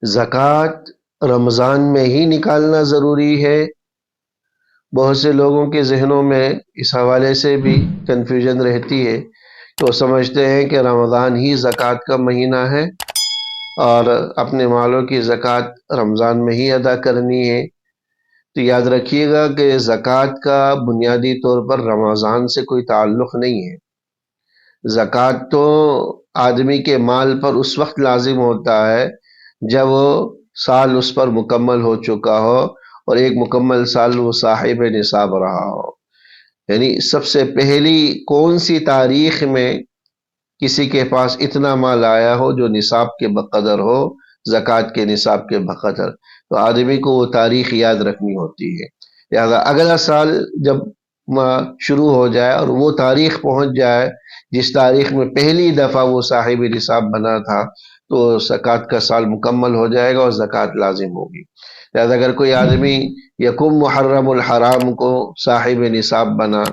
زکوٰۃ رمضان میں ہی نکالنا ضروری ہے؟ بہت سے لوگوں کے ذہنوں میں اس حوالے سے بھی کنفیوژن رہتی ہے کہ وہ سمجھتے ہیں کہ رمضان ہی زکوٰۃ کا مہینہ ہے اور اپنے مالوں کی زکوٰۃ رمضان میں ہی ادا کرنی ہے۔ تو یاد رکھیے گا کہ زکوٰۃ کا بنیادی طور پر رمضان سے کوئی تعلق نہیں ہے۔ زکوٰۃ تو آدمی کے مال پر اس وقت لازم ہوتا ہے جب وہ سال اس پر مکمل ہو چکا ہو اور ایک مکمل سال وہ صاحب نصاب رہا ہو۔ یعنی سب سے پہلی کون سی تاریخ میں کسی کے پاس اتنا مال آیا ہو جو نصاب کے بقدر ہو، زکوٰۃ کے نصاب کے بقدر، تو آدمی کو وہ تاریخ یاد رکھنی ہوتی ہے۔ لہذا اگلا سال جب شروع ہو جائے اور وہ تاریخ پہنچ جائے جس تاریخ میں پہلی دفعہ وہ صاحب نصاب بنا تھا، تو زکوٰۃ کا سال مکمل ہو جائے گا اور زکوٰۃ لازم ہوگی۔ لہذا اگر کوئی آدمی یکم محرم الحرام کو صاحب نصاب بنا،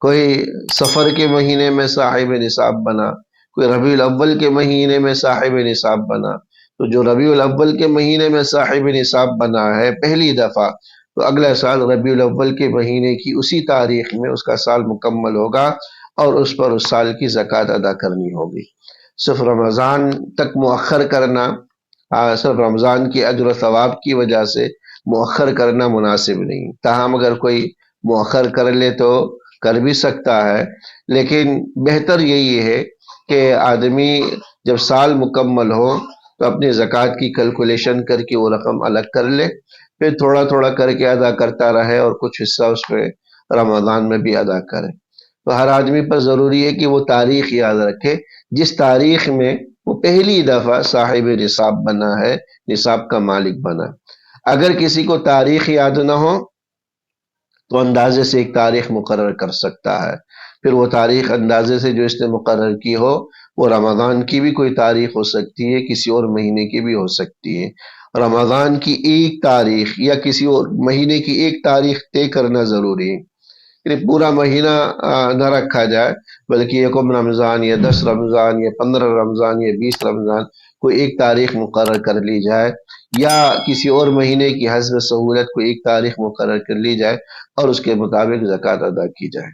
کوئی سفر کے مہینے میں صاحب نصاب بنا، کوئی ربیع الاول کے مہینے میں صاحب نصاب بنا، تو جو ربیع الاول کے مہینے میں صاحب نصاب بنا ہے پہلی دفعہ، تو اگلا سال ربیع الاول کے مہینے کی اسی تاریخ میں اس کا سال مکمل ہوگا اور اس پر اس سال کی زکوٰۃ ادا کرنی ہوگی۔ صرف رمضان تک مؤخر کرنا، صرف رمضان کی اجر و ثواب کی وجہ سے مؤخر کرنا مناسب نہیں۔ تاہم اگر کوئی مؤخر کر لے تو کر بھی سکتا ہے، لیکن بہتر یہی ہے کہ آدمی جب سال مکمل ہو تو اپنی زکوٰۃ کی کیلکولیشن کر کے وہ رقم الگ کر لے، پھر تھوڑا تھوڑا کر کے ادا کرتا رہے اور کچھ حصہ اس پہ رمضان میں بھی ادا کرے۔ تو ہر آدمی پر ضروری ہے کہ وہ تاریخ یاد رکھے جس تاریخ میں وہ پہلی دفعہ صاحب نصاب بنا ہے، نصاب کا مالک بنا۔ اگر کسی کو تاریخ یاد نہ ہو تو اندازے سے ایک تاریخ مقرر کر سکتا ہے، پھر وہ تاریخ اندازے سے جو اس نے مقرر کی ہو وہ رمضان کی بھی کوئی تاریخ ہو سکتی ہے، کسی اور مہینے کی بھی ہو سکتی ہے۔ رمضان کی ایک تاریخ یا کسی اور مہینے کی ایک تاریخ طے کرنا ضروری ہے، یعنی پورا مہینہ نہ رکھا جائے، بلکہ یکم رمضان یا 10 رمضان یا 15 رمضان یا 20 رمضان کوئی ایک تاریخ مقرر کر لی جائے، یا کسی اور مہینے کی حسب سہولت کوئی ایک تاریخ مقرر کر لی جائے اور اس کے مطابق زکوٰۃ ادا کی جائے۔